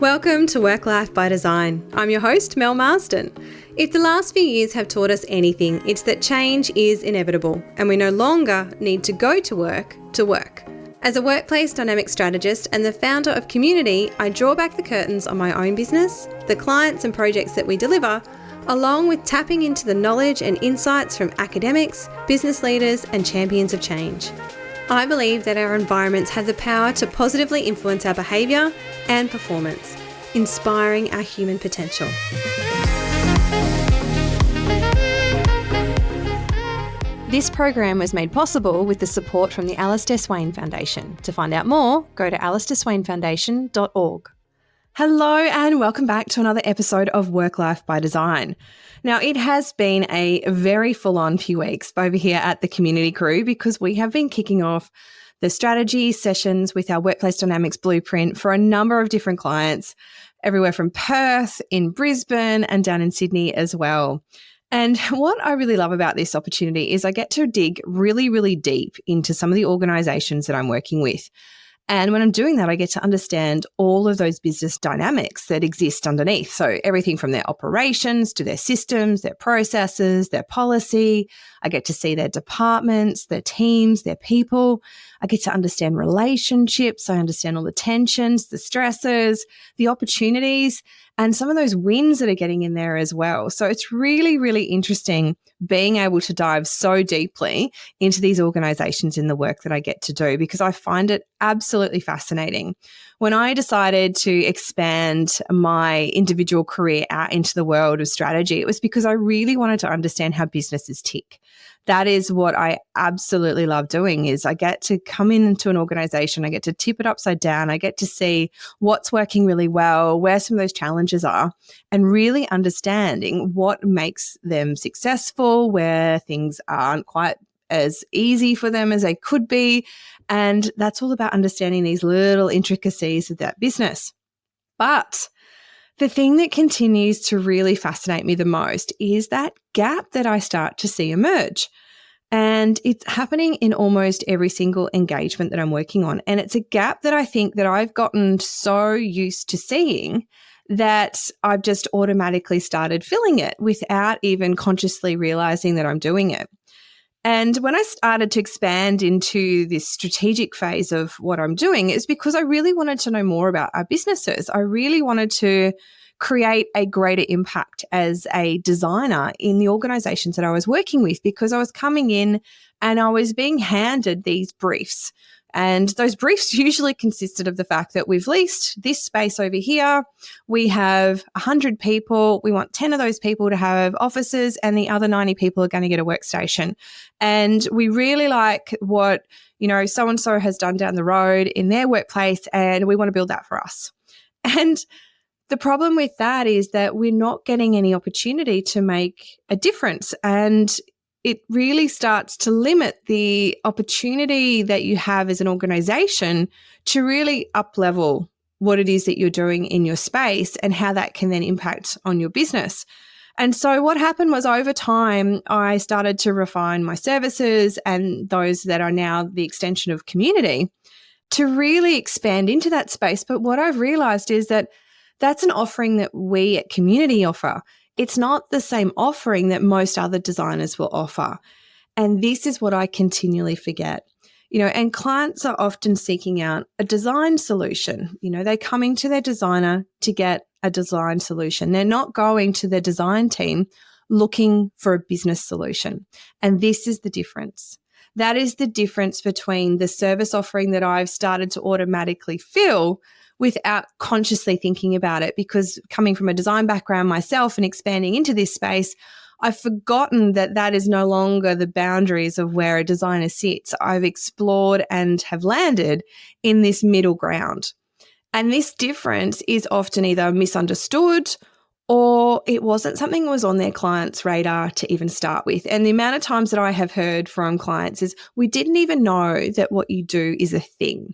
Welcome to Work Life by Design. I'm your host, Mel Marsden. If the last few years have taught us anything, it's that change is inevitable and we no longer need to go to work to work. As a workplace dynamic strategist and the founder of COMUNiTI, I draw back the curtains on my own business, the clients and projects that we deliver, along with tapping into the knowledge and insights from academics, business leaders and champions of change. I believe that our environments have the power to positively influence our behaviour and performance, inspiring our human potential. This program was made possible with the support from the Alistair Swain Foundation. To find out more, go to alistairswainfoundation.org. Hello and welcome back to another episode of Work Life by Design. Now, it has been a very full-on few weeks over here at the COMUNiTI crew because we have been kicking off the strategy sessions with our Workplace Dynamics Blueprint for a number of different clients, everywhere from Perth, in Brisbane and down in Sydney as well. And what I really love about this opportunity is I get to dig really, really deep into some of the organisations that I'm working with. And when I'm doing that, I get to understand all of those business dynamics that exist underneath. So everything from their operations to their systems, their processes, their policy. I get to see their departments, their teams, their people. I get to understand relationships. I understand all the tensions, the stresses, the opportunities, and some of those wins that are getting in there as well. So it's really, really interesting being able to dive so deeply into these organizations in the work that I get to do because I find it absolutely fascinating. When I decided to expand my individual career out into the world of strategy, it was because I really wanted to understand how businesses tick. That is what I absolutely love doing is I get to come into an organization, I get to tip it upside down, I get to see what's working really well, where some of those challenges are, and really understanding what makes them successful, where things aren't quite as easy for them as they could be. And that's all about understanding these little intricacies of that business. But the thing that continues to really fascinate me the most is that gap that I start to see emerge. And it's happening in almost every single engagement that I'm working on. And it's a gap that I think that I've gotten so used to seeing that I've just automatically started filling it without even consciously realizing that I'm doing it. And when I started to expand into this strategic phase of what I'm doing, it's because I really wanted to know more about our businesses. I really wanted to create a greater impact as a designer in the organizations that I was working with because I was coming in and I was being handed these briefs. And those briefs usually consisted of the fact that we've leased this space over here. We have 100 people. We want 10 of those people to have offices and the other 90 people are going to get a workstation. And we really like what, so-and-so has done down the road in their workplace and we want to build that for us. And the problem with that is that we're not getting any opportunity to make a difference. And it really starts to limit the opportunity that you have as an organization to really up-level what it is that you're doing in your space and how that can then impact on your business. And so what happened was over time, I started to refine my services and those that are now the extension of COMUNiTI to really expand into that space. But what I've realized is that that's an offering that we at COMUNiTI offer. It's not the same offering that most other designers will offer. And this is what I continually forget. And clients are often seeking out a design solution. They're coming to their designer to get a design solution. They're not going to their design team looking for a business solution. And this is the difference. That is the difference between the service offering that I've started to automatically fill without consciously thinking about it, because coming from a design background myself and expanding into this space, I've forgotten that that is no longer the boundaries of where a designer sits. I've explored and have landed in this middle ground. And this difference is often either misunderstood or it wasn't something that was on their client's radar to even start with. And the amount of times that I have heard from clients is, we didn't even know that what you do is a thing.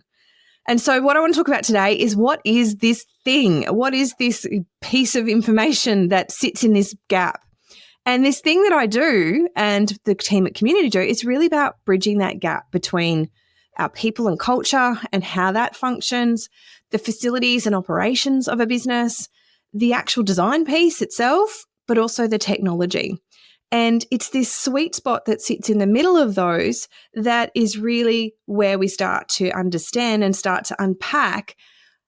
And so what I want to talk about today is, what is this thing? What is this piece of information that sits in this gap? And this thing that I do and the team at COMUNiTI do is really about bridging that gap between our people and culture and how that functions, the facilities and operations of a business, the actual design piece itself, but also the technology. And it's this sweet spot that sits in the middle of those that is really where we start to understand and start to unpack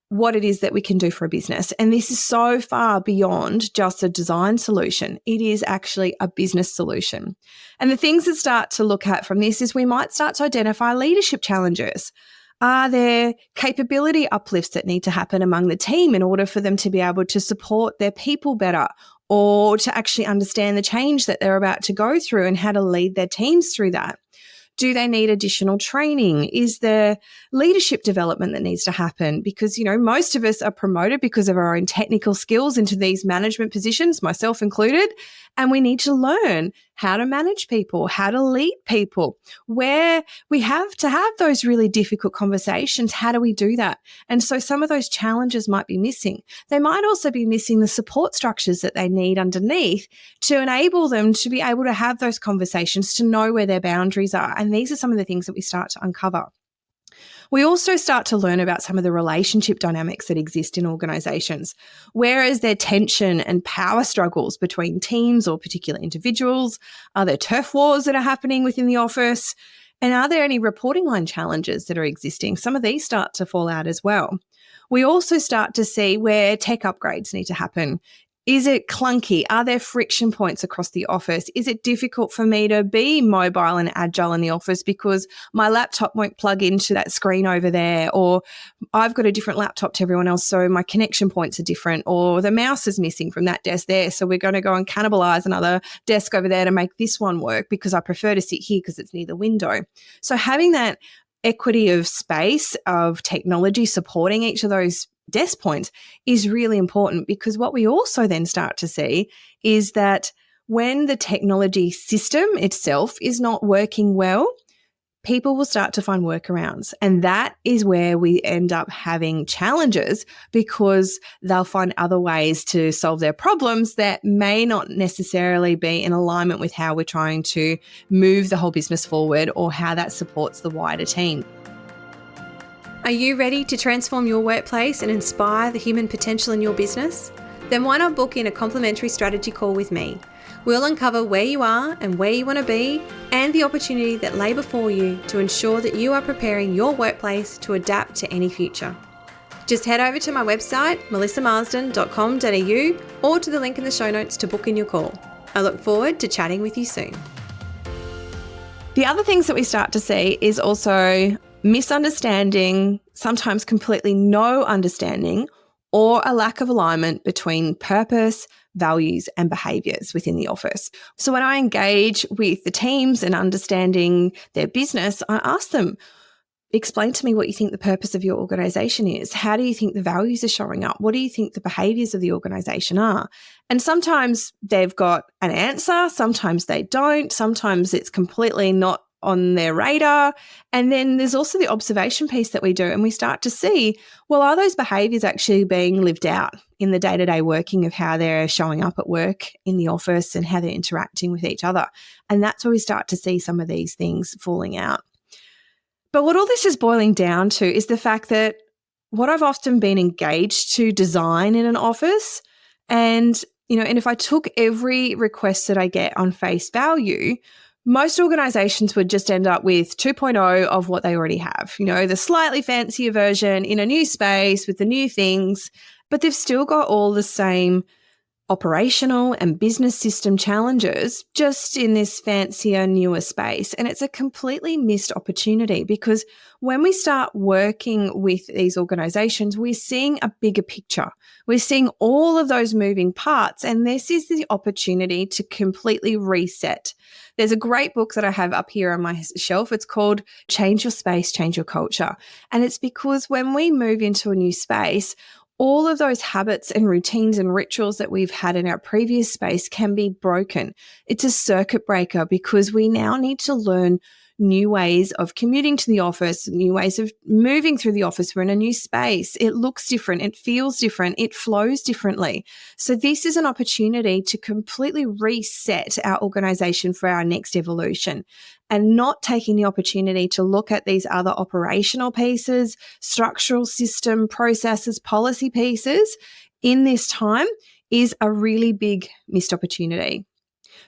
what it is that we can do for a business. And this is so far beyond just a design solution. It is actually a business solution. And the things that start to look at from this is we might start to identify leadership challenges. Are there capability uplifts that need to happen among the team in order for them to be able to support their people better, or to actually understand the change that they're about to go through and how to lead their teams through that? Do they need additional training? Is there leadership development that needs to happen? Because, most of us are promoted because of our own technical skills into these management positions, myself included, and we need to learn how to manage people, how to lead people, where we have to have those really difficult conversations. How do we do that? And so some of those challenges might be missing. They might also be missing the support structures that they need underneath to enable them to be able to have those conversations, to know where their boundaries are. And these are some of the things that we start to uncover. We also start to learn about some of the relationship dynamics that exist in organisations. Where is there tension and power struggles between teams or particular individuals? Are there turf wars that are happening within the office? And are there any reporting line challenges that are existing? Some of these start to fall out as well. We also start to see where tech upgrades need to happen. Is it clunky? Are there friction points across the office? Is it difficult for me to be mobile and agile in the office because my laptop won't plug into that screen over there, or I've got a different laptop to everyone else, so my connection points are different, or the mouse is missing from that desk there, so we're going to go and cannibalize another desk over there to make this one work because I prefer to sit here because it's near the window. So having that equity of space, of technology supporting each of those desk points is really important, because what we also then start to see is that when the technology system itself is not working well, people will start to find workarounds. And that is where we end up having challenges, because they'll find other ways to solve their problems that may not necessarily be in alignment with how we're trying to move the whole business forward or how that supports the wider team. Are you ready to transform your workplace and inspire the human potential in your business? Then why not book in a complimentary strategy call with me? We'll uncover where you are and where you want to be, and the opportunity that lay before you to ensure that you are preparing your workplace to adapt to any future. Just head over to my website, melissamarsden.com.au, or to the link in the show notes to book in your call. I look forward to chatting with you soon. The other things that we start to see is also misunderstanding, sometimes completely no understanding, or a lack of alignment between purpose, values, and behaviours within the office. So when I engage with the teams and understanding their business, I ask them, explain to me what you think the purpose of your organisation is. How do you think the values are showing up? What do you think the behaviours of the organisation are? And sometimes they've got an answer, sometimes they don't, sometimes it's completely not on their radar. And then there's also the observation piece that we do, and we start to see, well, are those behaviours actually being lived out in the day-to-day working of how they're showing up at work in the office and how they're interacting with each other? And that's where we start to see some of these things falling out. But what all this is boiling down to is the fact that what I've often been engaged to design in an office, and if I took every request that I get on face value, most organizations would just end up with 2.0 of what they already have, the slightly fancier version in a new space with the new things, but they've still got all the same operational and business system challenges, just in this fancier, newer space. And it's a completely missed opportunity, because when we start working with these organizations, we're seeing a bigger picture. We're seeing all of those moving parts, and this is the opportunity to completely reset. There's a great book that I have up here on my shelf. It's called Change Your Space, Change Your Culture. And it's because when we move into a new space, all of those habits and routines and rituals that we've had in our previous space can be broken. It's a circuit breaker, because we now need to learn new ways of commuting to the office, new ways of moving through the office. We're in a new space. It looks different. It feels different. It flows differently. So this is an opportunity to completely reset our organization for our next evolution, and not taking the opportunity to look at these other operational pieces, structural system, processes, policy pieces in this time is a really big missed opportunity.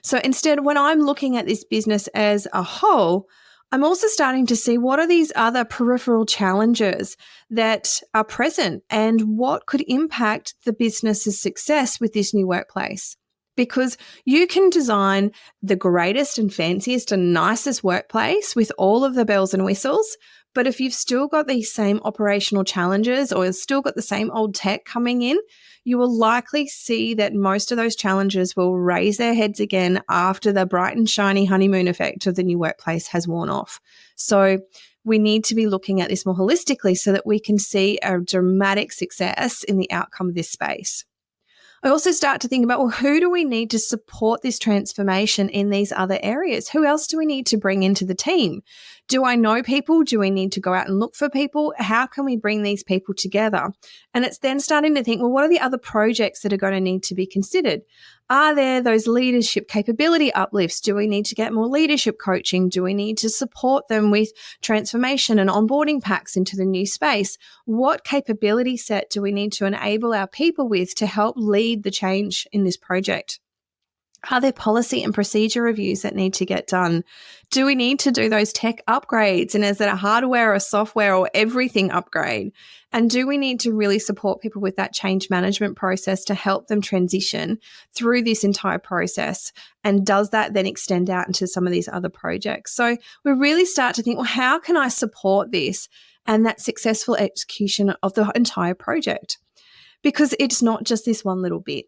So instead, when I'm looking at this business as a whole, I'm also starting to see what are these other peripheral challenges that are present and what could impact the business's success with this new workplace. Because you can design the greatest and fanciest and nicest workplace with all of the bells and whistles, but if you've still got these same operational challenges or still got the same old tech coming in, you will likely see that most of those challenges will raise their heads again after the bright and shiny honeymoon effect of the new workplace has worn off. So we need to be looking at this more holistically so that we can see a dramatic success in the outcome of this space. I also start to think about, well, who do we need to support this transformation in these other areas? Who else do we need to bring into the team? Do I know people? Do we need to go out and look for people? How can we bring these people together? And it's then starting to think, well, what are the other projects that are going to need to be considered? Are there those leadership capability uplifts? Do we need to get more leadership coaching? Do we need to support them with transformation and onboarding packs into the new space? What capability set do we need to enable our people with to help lead the change in this project? Are there policy and procedure reviews that need to get done? Do we need to do those tech upgrades? And is it a hardware or software or everything upgrade? And do we need to really support people with that change management process to help them transition through this entire process? And does that then extend out into some of these other projects? So we really start to think, well, how can I support this and that successful execution of the entire project? Because it's not just this one little bit.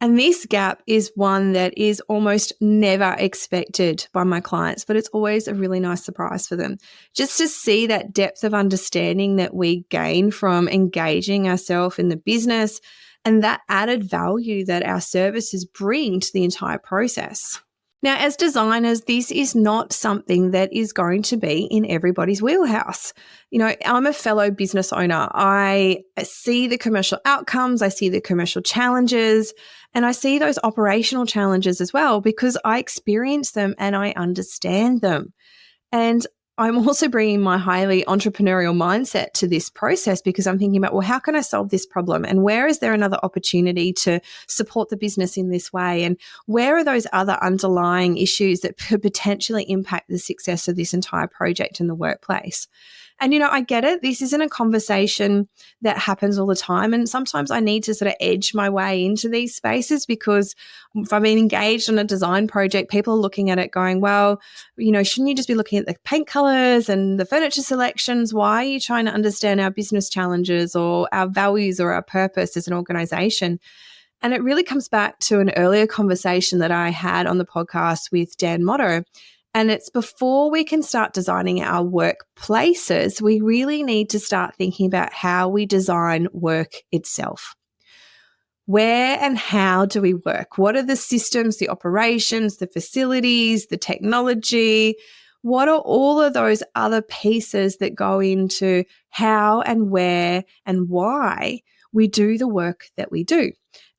And this gap is one that is almost never expected by my clients, but it's always a really nice surprise for them. Just to see that depth of understanding that we gain from engaging ourselves in the business and that added value that our services bring to the entire process. Now, as designers, this is not something that is going to be in everybody's wheelhouse. You know, I'm a fellow business owner. I see the commercial outcomes, I see the commercial challenges, and I see those operational challenges as well because I experience them and I understand them. And I'm also bringing my highly entrepreneurial mindset to this process because I'm thinking about, well, how can I solve this problem? And where is there another opportunity to support the business in this way? And where are those other underlying issues that could potentially impact the success of this entire project in the workplace? And, you know, I get it. This isn't a conversation that happens all the time. And sometimes I need to sort of edge my way into these spaces because if I'm being engaged on a design project, people are looking at it going, well, you know, shouldn't you just be looking at the paint colors and the furniture selections? Why are you trying to understand our business challenges or our values or our purpose as an organization? And it really comes back to an earlier conversation that I had on the podcast with Dan Motto. And it's before we can start designing our workplaces, we really need to start thinking about how we design work itself. Where and how do we work? What are the systems, the operations, the facilities, the technology? What are all of those other pieces that go into how and where and why we do the work that we do?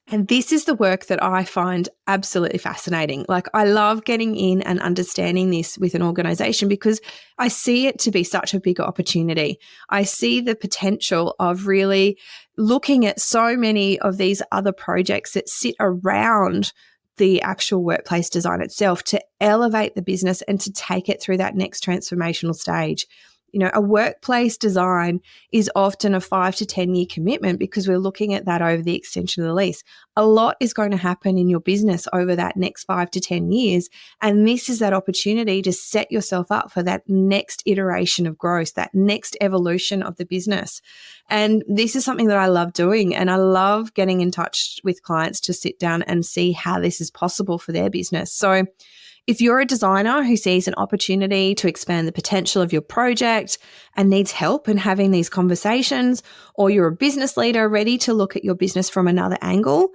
And this is the work that I find absolutely fascinating. Like, I love getting in and understanding this with an organization because I see it to be such a big opportunity. I see the potential of really looking at so many of these other projects that sit around the actual workplace design itself to elevate the business and to take it through that next transformational stage. You know, a workplace design is often a 5 to 10 year commitment because we're looking at that over the extension of the lease. A lot is going to happen in your business over that next 5 to 10 years. And this is that opportunity to set yourself up for that next iteration of growth, that next evolution of the business. And this is something that I love doing. And I love getting in touch with clients to sit down and see how this is possible for their business. So if you're a designer who sees an opportunity to expand the potential of your project and needs help in having these conversations, or you're a business leader ready to look at your business from another angle,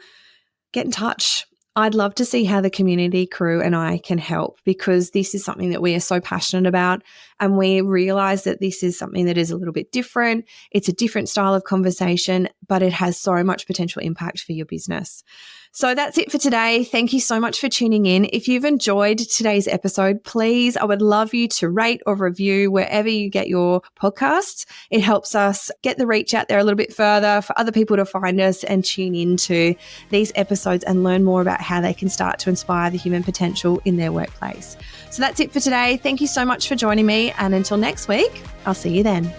get in touch. I'd love to see how the community crew and I can help, because this is something that we are so passionate about, and we realize that this is something that is a little bit different. It's a different style of conversation, but it has so much potential impact for your business. So that's it for today. Thank you so much for tuning in. If you've enjoyed today's episode, please, I would love you to rate or review wherever you get your podcasts. It helps us get the reach out there a little bit further for other people to find us and tune into these episodes and learn more about how they can start to inspire the human potential in their workplace. So that's it for today. Thank you so much for joining me. And until next week, I'll see you then.